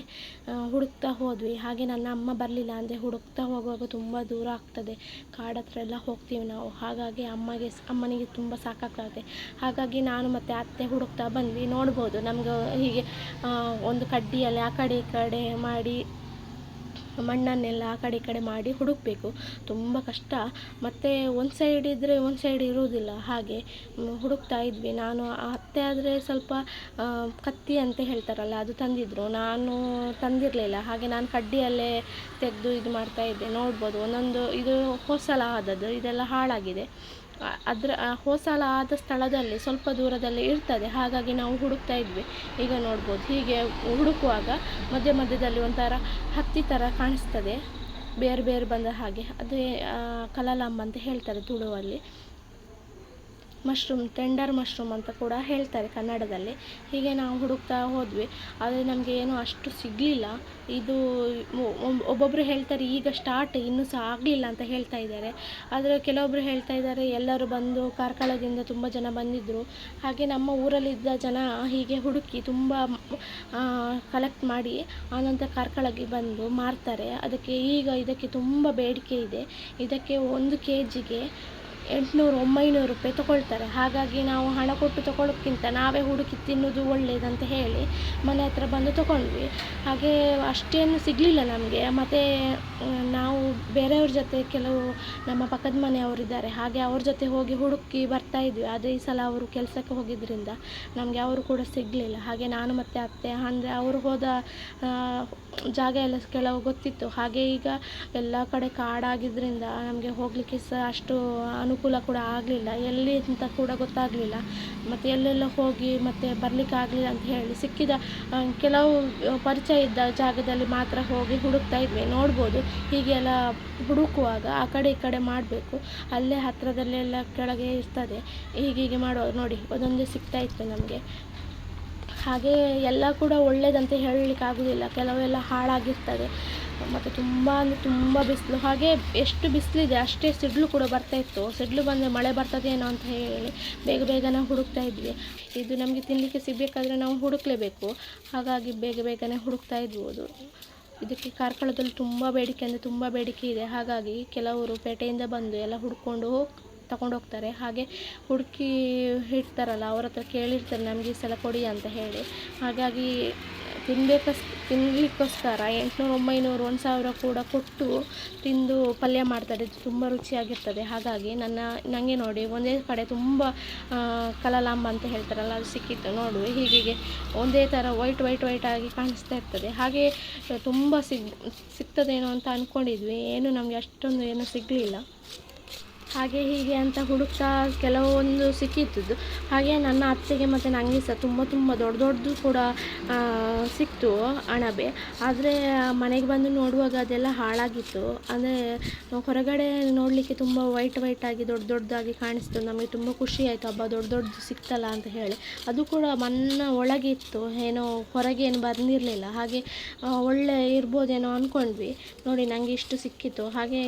Speaker 1: ಹುಡುಕ್ತಾ ಹೋದ್ವಿ. ಹಾಗೆ ನನ್ನ ಅಮ್ಮ ಬರಲಿಲ್ಲ. ಅಂದರೆ ಹುಡುಕ್ತಾ ಹೋಗುವಾಗ ತುಂಬ ದೂರ ಆಗ್ತದೆ, ಕಾಡತ್ರ ಎಲ್ಲ ಹೋಗ್ತೀವಿ ನಾವು. ಹಾಗಾಗಿ ಅಮ್ಮನಿಗೆ ತುಂಬ ಸಾಕಾಗ್ತದೆ. ಹಾಗಾಗಿ ನಾನು ಮತ್ತು ಅತ್ತೆ ಹುಡುಕ್ತಾ ಬಂದ್ವಿ. ನೋಡ್ಬೋದು ನಮ್ಗೆ ಹೀಗೆ ಒಂದು ಕಡ್ಡಿಯಲ್ಲಿ ಆ ಕಡೆ ಈ ಕಡೆ ಮಾಡಿ, ಮಣ್ಣನ್ನೆಲ್ಲ ಆ ಕಡೆ ಈ ಕಡೆ ಮಾಡಿ ಹುಡುಕಬೇಕು. ತುಂಬ ಕಷ್ಟ. ಮತ್ತು ಒಂದು ಸೈಡ್ ಇದ್ದರೆ ಒಂದು ಸೈಡ್ ಇರುವುದಿಲ್ಲ. ಹಾಗೆ ಹುಡುಕ್ತಾ ಇದ್ವಿ. ನಾನು ಅತ್ತೆ ಆದರೆ ಸ್ವಲ್ಪ ಕತ್ತಿ ಅಂತ ಹೇಳ್ತಾರಲ್ಲ, ಅದು ತಂದಿದ್ರು. ನಾನು ತಂದಿರಲಿಲ್ಲ. ಹಾಗೆ ನಾನು ಕಡ್ಡಿಯಲ್ಲೇ ತೆಗೆದು ಇದು ಮಾಡ್ತಾಯಿದ್ದೆ. ನೋಡ್ಬೋದು ಒಂದೊಂದು ಇದು ಹೋಸಲ ಆದದ್ದು, ಇದೆಲ್ಲ ಹಾಳಾಗಿದೆ. ಅದರ ಹೋಸಲ ಆದ ಸ್ಥಳದಲ್ಲಿ ಸ್ವಲ್ಪ ದೂರದಲ್ಲಿ ಇರ್ತದೆ. ಹಾಗಾಗಿ ನಾವು ಹುಡುಕ್ತಾ ಇದ್ವಿ. ಈಗ ನೋಡ್ಬೋದು ಹೀಗೆ ಹುಡುಕುವಾಗ ಮಧ್ಯದಲ್ಲಿ ಒಂಥರ ಹತ್ತಿ ಥರ ಕಾಣಿಸ್ತದೆ, ಬೇರೆ ಬಂದ ಹಾಗೆ. ಅದೇ ಕಲಲಾಂಬ ಅಂತ ಹೇಳ್ತಾರೆ ತುಳುವಲ್ಲಿ. ಮಶ್ರೂಮ್, ಟೆಂಡರ್ ಮಶ್ರೂಮ್ ಅಂತ ಕೂಡ ಹೇಳ್ತಾರೆ ಕನ್ನಡದಲ್ಲಿ. ಹೀಗೆ ನಾವು ಹುಡುಕ್ತಾ ಹೋದ್ವಿ, ಆದರೆ ನಮಗೆ ಏನೂ ಅಷ್ಟು ಸಿಗಲಿಲ್ಲ. ಇದು ಒಬ್ಬೊಬ್ಬರು ಹೇಳ್ತಾರೆ ಈಗ ಸ್ಟಾರ್ಟ್, ಇನ್ನೂ ಸಹ ಆಗಲಿಲ್ಲ ಅಂತ ಹೇಳ್ತಾ ಇದ್ದಾರೆ. ಆದರೆ ಕೆಲವೊಬ್ಬರು ಹೇಳ್ತಾ ಇದ್ದಾರೆ ಎಲ್ಲರೂ ಬಂದು ಕಾರ್ಕಳದಿಂದ ತುಂಬ ಜನ ಬಂದಿದ್ದರು, ಹಾಗೆ ನಮ್ಮ ಊರಲ್ಲಿದ್ದ ಜನ ಹೀಗೆ ಹುಡುಕಿ ತುಂಬ ಕಲೆಕ್ಟ್ ಮಾಡಿ ಆನಂತರ ಕಾರ್ಕಳಕ್ಕೆ ಬಂದು ಮಾರ್ತಾರೆ. ಇದಕ್ಕೆ ತುಂಬ ಬೇಡಿಕೆ ಇದೆ. ಇದಕ್ಕೆ 1 kgಗೆ 800-900 ರೂಪಾಯಿ ತೊಗೊಳ್ತಾರೆ. ಹಾಗಾಗಿ ನಾವು ಹಣ ಕೊಟ್ಟು ತೊಗೊಳ್ಳೋಕ್ಕಿಂತ ನಾವೇ ಹುಡುಕಿ ತಿನ್ನೋದು ಒಳ್ಳೆಯದಂತ ಹೇಳಿ ಮನೆ ಹತ್ರ ಬಂದು ತೊಗೊಂಡ್ವಿ. ಹಾಗೆ ಅಷ್ಟೇನು ಸಿಗಲಿಲ್ಲ ನಮಗೆ. ಮತ್ತು ನಾವು ಬೇರೆಯವ್ರ ಜೊತೆ, ಕೆಲವು ನಮ್ಮ ಪಕ್ಕದ ಮನೆಯವರಿದ್ದಾರೆ, ಹಾಗೆ ಅವ್ರ ಜೊತೆ ಹೋಗಿ ಹುಡುಕಿ ಬರ್ತಾಯಿದ್ವಿ. ಆದರೆ ಈ ಸಲ ಅವರು ಕೆಲಸಕ್ಕೆ ಹೋಗಿದ್ದರಿಂದ ನಮಗೆ ಅವರು ಕೂಡ ಸಿಗಲಿಲ್ಲ. ಹಾಗೆ ನಾನು ಮತ್ತು ಅತ್ತೆ, ಅಂದರೆ ಅವರು ಹೋದ ಜಾಗ ಎಲ್ಲ ಕೆಲವು ಗೊತ್ತಿತ್ತು. ಹಾಗೆ ಈಗ ಎಲ್ಲ ಕಡೆ ಕಾಡಾಗಿದ್ದರಿಂದ ನಮಗೆ ಹೋಗಲಿಕ್ಕೆ ಸಹ ಅಷ್ಟು ಅನುಕೂಲ ಕೂಡ ಆಗಲಿಲ್ಲ, ಎಲ್ಲಿ ಅಂತ ಕೂಡ ಗೊತ್ತಾಗಲಿಲ್ಲ. ಮತ್ತು ಎಲ್ಲೆಲ್ಲ ಹೋಗಿ ಮತ್ತೆ ಬರಲಿಕ್ಕೆ ಆಗಲಿಲ್ಲ ಅಂತ ಹೇಳಿ ಸಿಕ್ಕಿದ ಕೆಲವು ಪರಿಚಯ ಇದ್ದ ಜಾಗದಲ್ಲಿ ಮಾತ್ರ ಹೋಗಿ ಹುಡುಕ್ತಾ ಇದ್ವಿ. ನೋಡ್ಬೋದು, ಹೀಗೆಲ್ಲ ಹುಡುಕುವಾಗ ಆ ಕಡೆ ಈ ಕಡೆ ಮಾಡಬೇಕು, ಅಲ್ಲೇ ಹತ್ತಿರದಲ್ಲೆಲ್ಲ ಕೆಳಗೆ ಇರ್ತದೆ. ಹೀಗೆ ಮಾಡುವಾಗ ನೋಡಿ ಒಂದೊಂದೇ ಸಿಗ್ತಾ ಇತ್ತು ನಮಗೆ. ಹಾಗೆ ಎಲ್ಲ ಕೂಡ ಒಳ್ಳೆಯದಂತ ಹೇಳಲಿಕ್ಕೆ ಆಗೋದಿಲ್ಲ, ಕೆಲವೆಲ್ಲ ಹಾಳಾಗಿರ್ತದೆ. ಮತ್ತು ತುಂಬ ಅಂದರೆ ತುಂಬ ಬಿಸಿಲು. ಹಾಗೆ ಎಷ್ಟು ಬಿಸಿಲಿದೆ ಅಷ್ಟೇ ಸಿಡಿಲು ಕೂಡ ಬರ್ತಾಯಿತ್ತು. ಸಿಡಿಲು ಬಂದರೆ ಮಳೆ ಬರ್ತದೇನೋ ಅಂತ ಹೇಳಿ ಬೇಗನೆ ಹುಡುಕ್ತಾ ಇದ್ವಿ. ಇದು ನಮಗೆ ತಿನ್ನಲಿಕ್ಕೆ ಸಿಗಬೇಕಾದ್ರೆ ನಾವು ಹುಡುಕಲೇಬೇಕು, ಹಾಗಾಗಿ ಬೇಗನೆ ಹುಡುಕ್ತಾ ಇದ್ಬೋದು. ಇದಕ್ಕೆ ಕಾರ್ಕಳದಲ್ಲಿ ತುಂಬ ಬೇಡಿಕೆ ಅಂದರೆ ತುಂಬ ಬೇಡಿಕೆ ಇದೆ. ಹಾಗಾಗಿ ಕೆಲವರು ಪೇಟೆಯಿಂದ ಬಂದು ಎಲ್ಲ ಹುಡ್ಕೊಂಡು ತಗೊಂಡೋಗ್ತಾರೆ. ಹಾಗೆ ಹುಡುಕಿ ಇಡ್ತಾರಲ್ಲ, ಅವ್ರ ಹತ್ರ ಕೇಳಿರ್ತಾರೆ ನಮಗೆ ಈ ಸಲ ಕೊಡಿ ಅಂತ ಹೇಳಿ. ಹಾಗಾಗಿ ತಿನ್ನಲಿಕ್ಕೋಸ್ಕರ 800-900 1,000 ಕೂಡ ಕೊಟ್ಟು ತಿಂದು ಪಲ್ಯ ಮಾಡ್ತಾರೆ. ಇದು ತುಂಬ ರುಚಿಯಾಗಿರ್ತದೆ. ಹಾಗಾಗಿ ನನಗೆ ನೋಡಿ ಒಂದೇ ಕಡೆ ತುಂಬ ಕಲಲಾಂಬ ಅಂತ ಹೇಳ್ತಾರಲ್ಲ, ಅದು ಸಿಕ್ಕಿತ್ತು. ನೋಡು ಹೀಗೆ ಒಂದೇ ಥರ ವೈಟ್ ಆಗಿ ಕಾಣಿಸ್ತಾ ಇರ್ತದೆ. ಹಾಗೆ ತುಂಬ ಸಿಗ್ತದೇನೋ ಅಂತ ಅಂದ್ಕೊಂಡಿದ್ವಿ, ಏನು ನಮಗೆ ಅಷ್ಟೊಂದು ಏನೂ ಸಿಗಲಿಲ್ಲ. ಹಾಗೆ ಹೀಗೆ ಅಂತ ಹುಡುಕ್ತಾ ಕೆಲವೊಂದು ಸಿಕ್ಕಿತ್ತು. ಹಾಗೆ ನನ್ನ ಅತ್ತೆಗೆ ಮತ್ತು ನನಗೆ ಸಹ ತುಂಬ ದೊಡ್ಡದು ಕೂಡ ಸಿಕ್ತು ಅಣಬೆ. ಆದರೆ ಮನೆಗೆ ಬಂದು ನೋಡುವಾಗ ಅದೆಲ್ಲ ಹಾಳಾಗಿತ್ತು. ಅಂದರೆ ಹೊರಗಡೆ ನೋಡಲಿಕ್ಕೆ ತುಂಬ ವೈಟ್ ಆಗಿ ದೊಡ್ಡದಾಗಿ ಕಾಣಿಸ್ತು. ನಮಗೆ ತುಂಬ ಖುಷಿ ಆಯಿತು, ಹಬ್ಬ ದೊಡ್ಡದು ಸಿಕ್ತಲ್ಲ ಅಂತ ಹೇಳಿ. ಅದು ಕೂಡ ಮಣ್ಣ ಒಳಗೆ ಇತ್ತು, ಏನೋ ಹೊರಗೆ ಏನು ಬಂದಿರಲಿಲ್ಲ. ಹಾಗೆ ಒಳ್ಳೆ ಇರ್ಬೋದೇನೋ ಅಂದ್ಕೊಂಡ್ವಿ. ನೋಡಿ ನನಗೆ ಇಷ್ಟು ಸಿಕ್ಕಿತ್ತು. ಹಾಗೆ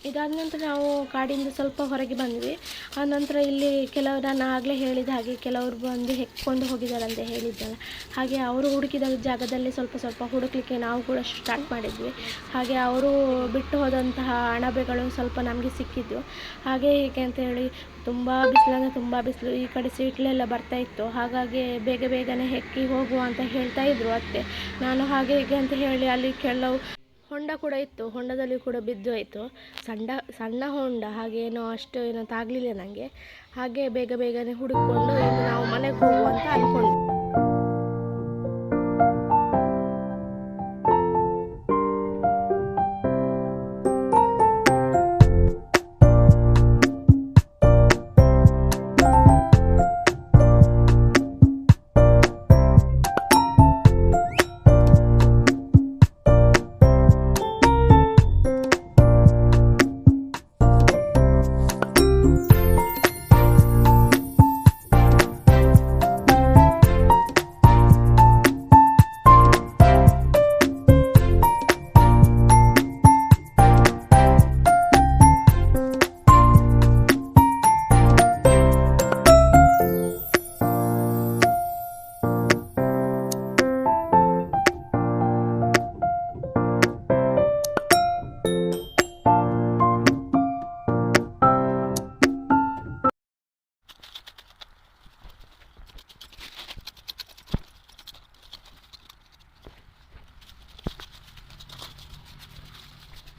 Speaker 1: ಇದಾದ ನಂತರ ನಾವು ಕಾಡಿಂದ ಸ್ವಲ್ಪ ಹೊರಗೆ ಬಂದ್ವಿ. ಆ ನಂತರ ಇಲ್ಲಿ ಕೆಲವರು, ನಾನು ಆಗಲೇ ಹೇಳಿದ ಹಾಗೆ ಕೆಲವರು ಬಂದು ಹೆಕ್ಕೊಂಡು ಹೋಗಿದ್ದಾರೆ ಅಂತ ಹೇಳಿದ್ದಲ್ಲ, ಹಾಗೆ ಅವರು ಹುಡುಕಿದ ಜಾಗದಲ್ಲಿ ಸ್ವಲ್ಪ ಹುಡುಕಲಿಕ್ಕೆ ನಾವು ಕೂಡ ಸ್ಟಾರ್ಟ್ ಮಾಡಿದ್ವಿ. ಹಾಗೆ ಅವರು ಬಿಟ್ಟು ಹೋದಂತಹ ಅಣಬೆಗಳು ಸ್ವಲ್ಪ ನಮಗೆ ಸಿಕ್ಕಿದ್ದು. ಹಾಗೆ ಹೀಗೆ ಅಂತ ಹೇಳಿ ತುಂಬ ಬಿಸಿಲು, ಈ ಕಡೆ ಸಿಡ್ಲೆಲ್ಲ ಬರ್ತಾಯಿತ್ತು. ಹಾಗಾಗಿ ಬೇಗನೆ ಹೆಕ್ಕಿ ಹೋಗುವ ಅಂತ ಹೇಳ್ತಾ ಇದ್ರು ಅತ್ತೆ. ನಾನು ಹಾಗೆ ಹೀಗೆ ಅಂತ ಹೇಳಿ ಅಲ್ಲಿ ಕೆಲವು ಹೊಂಡ ಕೂಡ ಇತ್ತು, ಹೊಂಡದಲ್ಲಿ ಕೂಡ ಬಿದ್ದು ಹೋಯಿತು. ಸಣ್ಣ ಹೊಂಡ, ಹಾಗೇನೋ ಅಷ್ಟು ಏನೋ ತಾಗಲಿಲ್ಲ ನನಗೆ. ಹಾಗೆ ಬೇಗನೆ ಹುಡುಕೊಂಡು ಇನ್ನು ನಾವು ಮನೆಗೆ ಹೋಗುವ ಅಂತ ಅಂದ್ಕೊಂಡ್ವಿ.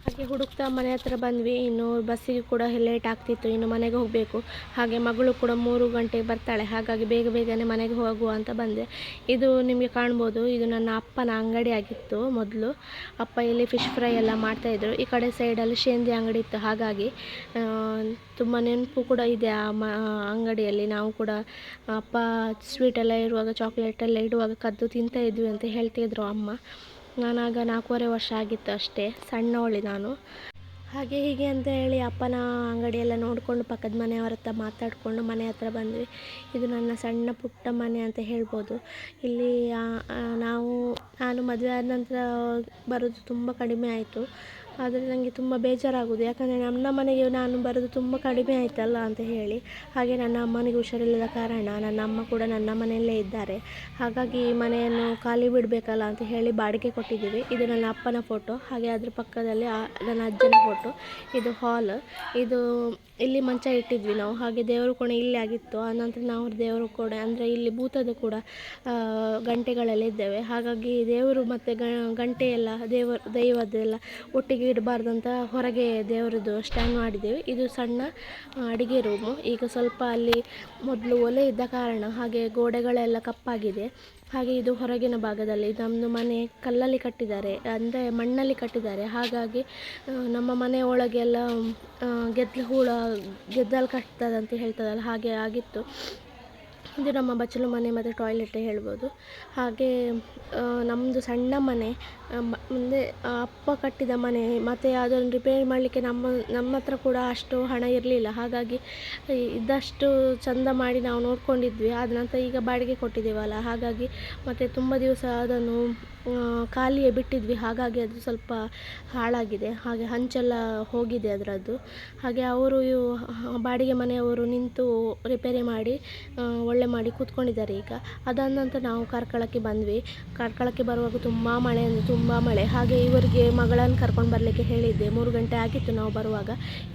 Speaker 1: ಹಾಗೆ ಹುಡುಕ್ತಾ ಮನೆ ಹತ್ರ ಬಂದ್ವಿ. ಇನ್ನು ಬಸ್ಸಿಗೆ ಕೂಡ ಲೇಟ್ ಆಗ್ತಿತ್ತು, ಇನ್ನು ಮನೆಗೆ ಹೋಗಬೇಕು. ಹಾಗೆ ಮಗಳು ಕೂಡ 3 ಗಂಟೆಗೆ ಬರ್ತಾಳೆ. ಹಾಗಾಗಿ ಬೇಗನೆ ಮನೆಗೆ ಹೋಗುವ ಅಂತ ಬಂದೆ. ಇದು ನಿಮಗೆ ಕಾಣ್ಬೋದು, ಇದು ನನ್ನ ಅಪ್ಪನ ಅಂಗಡಿ ಆಗಿತ್ತು ಮೊದಲು. ಅಪ್ಪ ಇಲ್ಲಿ ಫಿಶ್ ಫ್ರೈ ಎಲ್ಲ ಮಾಡ್ತಾಯಿದ್ರು. ಈ ಕಡೆ ಸೈಡಲ್ಲಿ ಶೇಂದಿ ಅಂಗಡಿ ಇತ್ತು. ಹಾಗಾಗಿ ತುಂಬ ನೆನಪು ಕೂಡ ಇದೆ ಆ ಅಂಗಡಿಯಲ್ಲಿ. ನಾವು ಕೂಡ ಅಪ್ಪ ಸ್ವೀಟೆಲ್ಲ ಇರುವಾಗ, ಚಾಕ್ಲೇಟ್ ಎಲ್ಲ ಇಡುವಾಗ ಕದ್ದು ತಿಂತಾ ಇದ್ವಿ ಅಂತ ಹೇಳ್ತಿದ್ರು ಅಮ್ಮ. ನಾನಾಗ 4.5 ವರ್ಷ ಆಗಿತ್ತು ಅಷ್ಟೇ, ಸಣ್ಣವಳಿ ನಾನು. ಹಾಗೆ ಹೀಗೆ ಅಂತ ಹೇಳಿ ಅಪ್ಪನ ಅಂಗಡಿಯೆಲ್ಲ ನೋಡಿಕೊಂಡು ಪಕ್ಕದ ಮನೆಯವರ ಹತ್ರ ಮಾತಾಡಿಕೊಂಡು ಮನೆ ಹತ್ರ ಬಂದ್ವಿ. ಇದು ನನ್ನ ಸಣ್ಣ ಪುಟ್ಟ ಮನೆ ಅಂತ ಹೇಳ್ಬೋದು. ಇಲ್ಲಿ ನಾನು ಮದುವೆ ಆದ ನಂತರ ಬರೋದು ತುಂಬ ಕಡಿಮೆ ಆಯಿತು. ಆದರೆ ನನಗೆ ತುಂಬ ಬೇಜಾರಾಗೋದು, ಯಾಕಂದರೆ ನನ್ನ ಮನೆಗೆ ನಾನು ಬರೋದು ತುಂಬ ಕಡಿಮೆ ಆಯಿತಲ್ಲ ಅಂತ ಹೇಳಿ. ಹಾಗೆ ನನ್ನ ಅಮ್ಮನಿಗೆ ಹುಷಾರಿಲ್ಲದ ಕಾರಣ ನನ್ನ ಅಮ್ಮ ಕೂಡ ನನ್ನ ಮನೆಯಲ್ಲೇ ಇದ್ದಾರೆ. ಹಾಗಾಗಿ ಈ ಮನೆಯನ್ನು ಖಾಲಿ ಬಿಡಬೇಕಲ್ಲ ಅಂತ ಹೇಳಿ ಬಾಡಿಗೆ ಕೊಟ್ಟಿದ್ದೀವಿ. ಇದು ನನ್ನ ಅಪ್ಪನ ಫೋಟೋ, ಹಾಗೆ ಅದ್ರ ಪಕ್ಕದಲ್ಲಿ ನನ್ನ ಅಜ್ಜನ ಫೋಟೋ. ಇದು ಹಾಲ್. ಇಲ್ಲಿ ಮಂಚ ಇಟ್ಟಿದ್ವಿ ನಾವು. ಹಾಗೆ ದೇವರು ಕೋಣೆ ಇಲ್ಲಿ ಆಗಿತ್ತು. ಆನಂತರ ನಾವು ದೇವರು ಕೋಣೆ ಅಂದರೆ ಇಲ್ಲಿ ಭೂತದ ಕೂಡ ಗಂಟೆಗಳೆಲ್ಲ ಇದ್ದೇವೆ. ಹಾಗಾಗಿ ದೇವರು ಮತ್ತು ಗಂಟೆ ಎಲ್ಲ ದೈವದ್ದೆಲ್ಲ ಒಟ್ಟಿಗೆ ಇಡಬಾರ್ದಂತ ಹೊರಗೆ ದೇವರದ್ದು ಸ್ಟ್ಯಾಂಡ್ ಮಾಡಿದ್ದೇವೆ. ಇದು ಸಣ್ಣ ಅಡಿಗೆ ರೂಮು. ಈಗ ಸ್ವಲ್ಪ ಅಲ್ಲಿ ಮೊದಲು ಒಲೆ ಇದ್ದ ಕಾರಣ ಹಾಗೆ ಗೋಡೆಗಳೆಲ್ಲ ಕಪ್ಪಾಗಿದೆ. ಹಾಗೆ ಇದು ಹೊರಗಿನ ಭಾಗದಲ್ಲಿ ನಮ್ಮದು ಮನೆ ಕಲ್ಲಲ್ಲಿ ಕಟ್ಟಿದ್ದಾರೆ, ಅಂದರೆ ಮಣ್ಣಲ್ಲಿ ಕಟ್ಟಿದ್ದಾರೆ. ಹಾಗಾಗಿ ನಮ್ಮ ಮನೆ ಒಳಗೆಲ್ಲ ಗೆದ್ದಲು ಕಟ್ತದಂತ ಹೇಳ್ತದಲ್ಲ, ಹಾಗೆ ಆಗಿತ್ತು. ಇದು ನಮ್ಮ ಬಚ್ಚಲು ಮನೆ ಮತ್ತು ಟಾಯ್ಲೆಟ್ ಹೇಳ್ಬೋದು. ಹಾಗೆ ನಮ್ಮದು ಸಣ್ಣ ಮನೆ, ಮುಂದೆ ಅಪ್ಪ ಕಟ್ಟಿದ ಮನೆ, ಮತ್ತು ಅದನ್ನು ರಿಪೇರಿ ಮಾಡಲಿಕ್ಕೆ ನಮ್ಮ ಹತ್ರ ಕೂಡ ಅಷ್ಟು ಹಣ ಇರಲಿಲ್ಲ. ಹಾಗಾಗಿ ಇದ್ದಷ್ಟು ಚಂದ ಮಾಡಿ ನಾವು ನೋಡ್ಕೊಂಡಿದ್ವಿ. ಆದ ನಂತರ ಈಗ ಬಾಡಿಗೆ ಕೊಟ್ಟಿದ್ದೇವಲ್ಲ, ಹಾಗಾಗಿ ಮತ್ತು ತುಂಬ ದಿವಸ ಅದನ್ನು ಖಾಲಿಯೇ ಬಿಟ್ಟಿದ್ವಿ. ಹಾಗಾಗಿ ಅದು ಸ್ವಲ್ಪ ಹಾಳಾಗಿದೆ. ಹಾಗೆ ಹಂಚೆಲ್ಲ ಹೋಗಿದೆ ಅದರದ್ದು. ಹಾಗೆ ಅವರು ಬಾಡಿಗೆ ಮನೆಯವರು ನಿಂತು ರಿಪೇರಿ ಮಾಡಿ ಒಳ್ಳೆ ಮಾಡಿ ಕೂತ್ಕೊಂಡಿದ್ದಾರೆ. ಈಗ ಅದಾದ ನಂತರ ನಾವು ಕಾರ್ಕಳಕ್ಕೆ ಬಂದ್ವಿ. ಕಾರ್ಕಳಕ್ಕೆ ಬರುವಾಗ ತುಂಬ ಮಳೆ ಅಂದರೆ ತುಂಬ ಮಳೆ. ಹಾಗೆ ಇವರಿಗೆ ಮಗಳನ್ನು ಕರ್ಕೊಂಡು ಬರಲಿಕ್ಕೆ ಹೇಳಿದ್ದೆ. 3 ಗಂಟೆ ಆಗಿತ್ತು ನಾವು ಬರುವಾಗ.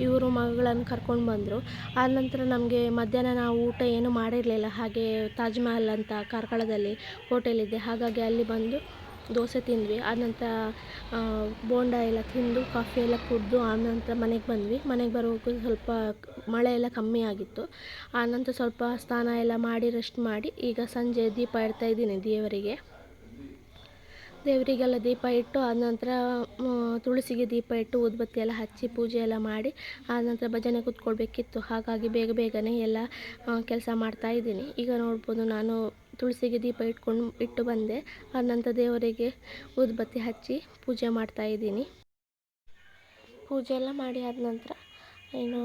Speaker 1: ಇವರು ಮಗಳನ್ನು ಕರ್ಕೊಂಡು ಬಂದರು. ಆದ ನಂತರ ನಮಗೆ ಮಧ್ಯಾಹ್ನ ನಾವು ಊಟ ಏನೂ ಮಾಡಿರಲಿಲ್ಲ. ಹಾಗೆ ತಾಜ್ ಮಹಲ್ ಅಂತ ಕಾರ್ಕಳದಲ್ಲಿ ಹೋಟೆಲ್ ಇದೆ, ಹಾಗಾಗಿ ಅಲ್ಲಿ ಬಂದು ದೋಸೆ ತಿಂದ್ವಿ. ಆನಂತರ ಬೋಂಡ ಎಲ್ಲ ತಿಂದು ಕಾಫಿ ಎಲ್ಲ ಕುಡಿದು ಆನಂತರ ಮನೆಗೆ ಬಂದ್ವಿ. ಮನೆಗೆ ಬರುವಾಗ ಸ್ವಲ್ಪ ಮಳೆ ಎಲ್ಲ ಕಮ್ಮಿ ಆಗಿತ್ತು. ಆನಂತರ ಸ್ವಲ್ಪ ಸ್ನಾನ ಎಲ್ಲ ಮಾಡಿ ರೆಸ್ಟ್ ಮಾಡಿ ಈಗ ಸಂಜೆ ದೀಪ ಇಡ್ತಾ ಇದ್ದೀನಿ ದೇವರಿಗೆಲ್ಲ ದೀಪ ಇಟ್ಟು ಆನಂತರ ತುಳಸಿಗೆ ದೀಪ ಇಟ್ಟು ಊದುಬತ್ತಿ ಎಲ್ಲ ಹಚ್ಚಿ ಪೂಜೆ ಎಲ್ಲ ಮಾಡಿ ಆನಂತರ ಭಜನೆ ಕೂತ್ಕೊಳ್ಬೇಕಿತ್ತು. ಹಾಗಾಗಿ ಬೇಗನೆ ಎಲ್ಲ ಕೆಲಸ ಮಾಡ್ತಾ ಇದ್ದೀನಿ. ಈಗ ನೋಡ್ಬೋದು, ನಾನು ತುಳಸಿಗೆ ದೀಪ ಇಟ್ಟು ಬಂದೆ. ಆನಂತರ ದೇವರಿಗೆ ಊದುಬತ್ತಿ ಹಚ್ಚಿ ಪೂಜೆ ಮಾಡ್ತಾ ಇದ್ದೀನಿ. ಪೂಜೆ ಎಲ್ಲ ಮಾಡಿ ಆದ ನಂತರ ಏನು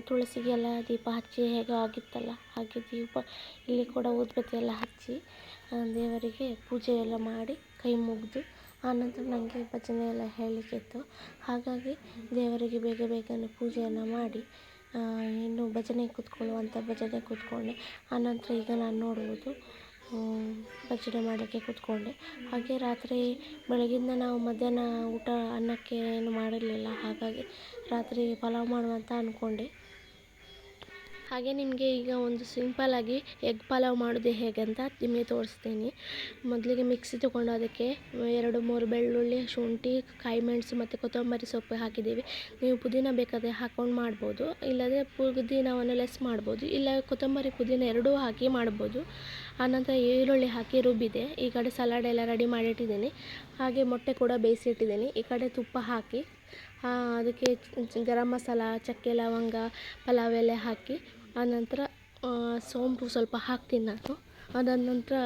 Speaker 1: ತುಳಸಿಗೆಲ್ಲ ದೀಪ ಹಚ್ಚಿ ಹೇಗೆ ಆಗಿತ್ತಲ್ಲ ಹಾಗೆ ದೀಪ ಇಲ್ಲಿ ಕೂಡ ಊದುಬತ್ತಿ ಎಲ್ಲ ಹಚ್ಚಿ ದೇವರಿಗೆ ಪೂಜೆ ಎಲ್ಲ ಮಾಡಿ ಕೈ ಮುಗಿದು ಆನಂತರ ನನಗೆ ಭಜನೆ ಎಲ್ಲ ಹೇಳಲಿಕ್ಕಿತ್ತು. ಹಾಗಾಗಿ ದೇವರಿಗೆ ಬೇಗನೆ ಪೂಜೆಯನ್ನು ಮಾಡಿ ಇನ್ನು ಭಜನೆ ಕೂತ್ಕೊಂಡೆ. ಆನಂತರ ಈಗ ನಾನು ನೋಡುವುದು ಭಜನೆ ಮಾಡಲಿಕ್ಕೆ ಕೂತ್ಕೊಂಡೆ. ಹಾಗೆ ಬೆಳಗಿಂದ ನಾವು ಮಧ್ಯಾಹ್ನ ಊಟ ಅನ್ನಕ್ಕೆ ಏನು ಮಾಡಿರಲಿಲ್ಲ. ಹಾಗಾಗಿ ರಾತ್ರಿ ಪಲಾವ್ ಮಾಡುವಂತ ಅಂದ್ಕೊಂಡೆ. ಹಾಗೆ ನಿಮಗೆ ಈಗ ಒಂದು ಸಿಂಪಲ್ಲಾಗಿ ಎಗ್ ಪಲಾವ್ ಮಾಡೋದು ಹೇಗೆ ಅಂತ ನಿಮಗೆ ತೋರಿಸ್ತೀನಿ. ಮೊದಲಿಗೆ ಮಿಕ್ಸಿ ತೊಗೊಂಡು ಅದಕ್ಕೆ 2-3 ಬೆಳ್ಳುಳ್ಳಿ, ಶುಂಠಿ, ಕಾಯಿ ಮೆಣಸು ಮತ್ತು ಕೊತ್ತಂಬರಿ ಸೊಪ್ಪು ಹಾಕಿದ್ದೀವಿ. ನೀವು ಪುದೀನ ಬೇಕಾದರೆ ಹಾಕ್ಕೊಂಡು ಮಾಡ್ಬೋದು, ಇಲ್ಲಾಂದರೆ ಪುದೀನವನ್ನು ಲೆಸ್ ಮಾಡ್ಬೋದು, ಇಲ್ಲ ಕೊತ್ತಂಬರಿ ಪುದೀನ ಎರಡೂ ಹಾಕಿ ಮಾಡ್ಬೋದು. ಆನಂತರ ಈರುಳ್ಳಿ ಹಾಕಿ ರುಬ್ಬಿದೆ. ಈ ಕಡೆ ಸಲಾಡ್ ಎಲ್ಲ ರೆಡಿ ಮಾಡಿಟ್ಟಿದ್ದೀನಿ. ಹಾಗೆ ಮೊಟ್ಟೆ ಕೂಡ ಬೇಯಿಸಿಟ್ಟಿದ್ದೀನಿ. ಈ ಕಡೆ ತುಪ್ಪ ಹಾಕಿ ಅದಕ್ಕೆ ಗರಂ ಮಸಾಲ, ಚಕ್ಕೆ, ಲವಂಗ, ಪಲಾವ್ ಎಲೆ ಹಾಕಿ ಆನಂತರ ಸೋಂಪು ಸ್ವಲ್ಪ ಹಾಕ್ತೀನಿ ನಾನು. ಅದಾದ ನಂತರ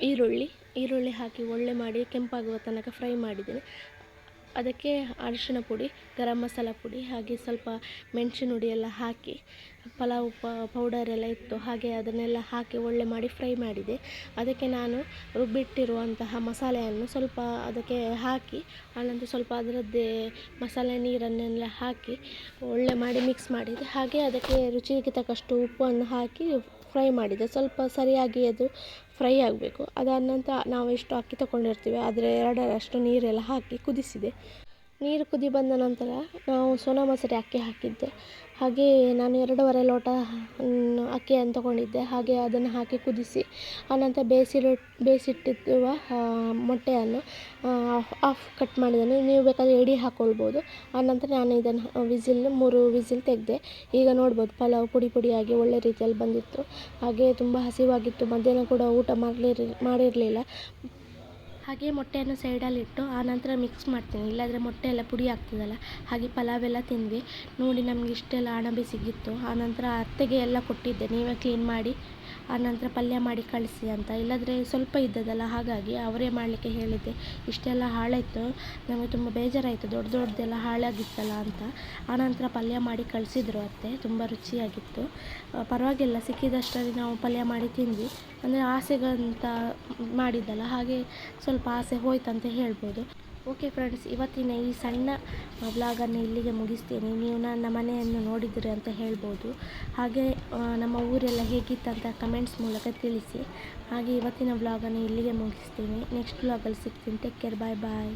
Speaker 1: ಈರುಳ್ಳಿ ಹಾಕಿ ಒಳ್ಳೆ ಮಾಡಿ ಕೆಂಪಾಗುವ ತನಕ ಫ್ರೈ ಮಾಡಿದ್ದೀನಿ. ಅದಕ್ಕೆ ಅರಿಶಿಣ ಪುಡಿ, ಗರಂ ಮಸಾಲ ಪುಡಿ, ಹಾಗೆ ಸ್ವಲ್ಪ ಮೆಣಸಿನ ಹುಡಿ ಎಲ್ಲ ಹಾಕಿ ಪಲಾವ್ ಪೌಡರ್ ಎಲ್ಲ ಇತ್ತು, ಹಾಗೆ ಅದನ್ನೆಲ್ಲ ಹಾಕಿ ಒಳ್ಳೆ ಮಾಡಿ ಫ್ರೈ ಮಾಡಿದೆ. ಅದಕ್ಕೆ ನಾನು ರುಬ್ಬಿಟ್ಟಿರುವಂತಹ ಮಸಾಲೆಯನ್ನು ಸ್ವಲ್ಪ ಅದಕ್ಕೆ ಹಾಕಿ ಆನಂತರ ಸ್ವಲ್ಪ ಅದರದ್ದೇ ಮಸಾಲೆ ನೀರನ್ನೆಲ್ಲ ಹಾಕಿ ಒಳ್ಳೆ ಮಾಡಿ ಮಿಕ್ಸ್ ಮಾಡಿದೆ. ಹಾಗೆ ಅದಕ್ಕೆ ರುಚಿಗೆ ತಕ್ಕಷ್ಟು ಉಪ್ಪನ್ನು ಹಾಕಿ ಫ್ರೈ ಮಾಡಿದೆ. ಸ್ವಲ್ಪ ಸರಿಯಾಗಿ ಅದು ಫ್ರೈ ಆಗಬೇಕು. ಅದಾದ ನಂತರ ನಾವು ಎಷ್ಟು ಅಕ್ಕಿ ತೊಗೊಂಡಿರ್ತೀವಿ ಅದರ 2ರಷ್ಟು ನೀರೆಲ್ಲ ಹಾಕಿ ಕುದಿಸಿದೆ. ನೀರು ಕುದಿ ಬಂದ ನಂತರ ನಾವು ಸೋನಾ ಮಸೂರಿ ಅಕ್ಕಿ ಹಾಕಿದ್ದೆ. ಹಾಗೆ ನಾನು 2.5 ಲೋಟ ಅಕ್ಕಿಯನ್ನು ತೊಗೊಂಡಿದ್ದೆ. ಹಾಗೆ ಅದನ್ನು ಹಾಕಿ ಕುದಿಸಿ ಆನಂತರ ಬೇಯಿಸಿಟ್ಟಿರುವ ಮೊಟ್ಟೆಯನ್ನು ಕಟ್ ಮಾಡಿದ್ದೇನೆ. ನೀವು ಬೇಕಾದರೆ ಎಡೆ ಹಾಕ್ಕೊಳ್ಬೋದು. ಆನಂತರ ನಾನು ಇದನ್ನು 3 ವಿಸಿಲ್ ತೆಗೆದೆ. ಈಗ ನೋಡ್ಬೋದು ಪಲಾವ್ ಪುಡಿಯಾಗಿ ಒಳ್ಳೆ ರೀತಿಯಲ್ಲಿ ಬಂದಿತ್ತು. ಹಾಗೆ ತುಂಬ ಹಸಿವಾಗಿತ್ತು. ಮಧ್ಯಾಹ್ನ ಕೂಡ ಊಟ ಮಾಡಿರಲಿಲ್ಲ. ಹಾಗೆ ಮೊಟ್ಟೆಯನ್ನು ಸೈಡಲ್ಲಿಟ್ಟು ಆನಂತರ ಮಿಕ್ಸ್ ಮಾಡ್ತೀನಿ, ಇಲ್ಲಾಂದರೆ ಮೊಟ್ಟೆ ಎಲ್ಲ ಪುಡಿ ಆಗ್ತದಲ್ಲ. ಹಾಗೆ ಪಲಾವೆಲ್ಲ ತಿಂದ್ವಿ. ನೋಡಿ ನಮಗೆ ಇಷ್ಟೆಲ್ಲ ಅಣಬೆ ಸಿಗಿತ್ತು. ಆನಂತರ ಅತ್ತೆಗೆ ಎಲ್ಲ ಕೊಟ್ಟಿದ್ದೆ, ನೀವೇ ಕ್ಲೀನ್ ಮಾಡಿ ಆನಂತರ ಪಲ್ಯ ಮಾಡಿ ಕಳಿಸಿ ಅಂತ. ಇಲ್ಲಾಂದರೆ ಸ್ವಲ್ಪ ಇದ್ದದಲ್ಲ, ಹಾಗಾಗಿ ಅವರೇ ಮಾಡಲಿಕ್ಕೆ ಹೇಳಿದ್ದೆ. ಇಷ್ಟೆಲ್ಲ ಹಾಳಾಯಿತು, ನಮಗೆ ತುಂಬ ಬೇಜಾರಾಯಿತು, ದೊಡ್ಡ ದೊಡ್ಡದೆಲ್ಲ ಹಾಳಾಗಿತ್ತಲ್ಲ ಅಂತ. ಆನಂತರ ಪಲ್ಯ ಮಾಡಿ ಕಳಿಸಿದ್ರು ಅತ್ತೆ, ತುಂಬ ರುಚಿಯಾಗಿತ್ತು. ಪರವಾಗಿಲ್ಲ, ಸಿಕ್ಕಿದಷ್ಟರಲ್ಲಿ ನಾವು ಪಲ್ಯ ಮಾಡಿ ತಿಂದ್ವಿ. ಅಂದರೆ ಆಸೆಗಂತ ಮಾಡಿದ್ದಲ್ಲ, ಹಾಗೆ ಸ್ವಲ್ಪ ಆಸೆ ಹೋಯ್ತಂತ ಹೇಳ್ಬೋದು. ಓಕೆ ಫ್ರೆಂಡ್ಸ್, ಇವತ್ತಿನ ಈ ಸಣ್ಣ ವ್ಲಾಗನ್ನು ಇಲ್ಲಿಗೆ ಮುಗಿಸ್ತೀನಿ. ನೀವು ನನ್ನ ಮನೆಯನ್ನು ನೋಡಿದಿರಿ ಅಂತ ಹೇಳ್ಬೋದು. ಹಾಗೆ ನಮ್ಮ ಊರೆಲ್ಲ ಹೇಗಿತ್ತಂತ ಕಮೆಂಟ್ಸ್ ಮೂಲಕ ತಿಳಿಸಿ. ಹಾಗೆ ಇವತ್ತಿನ ವ್ಲಾಗನ್ನು ಇಲ್ಲಿಗೆ ಮುಗಿಸ್ತೀನಿ. ನೆಕ್ಸ್ಟ್ ವ್ಲಾಗಲ್ಲಿ ಸಿಗ್ತೀನಿ. ಟೇಕ್ ಕೇರ್, ಬಾಯ್ ಬಾಯ್.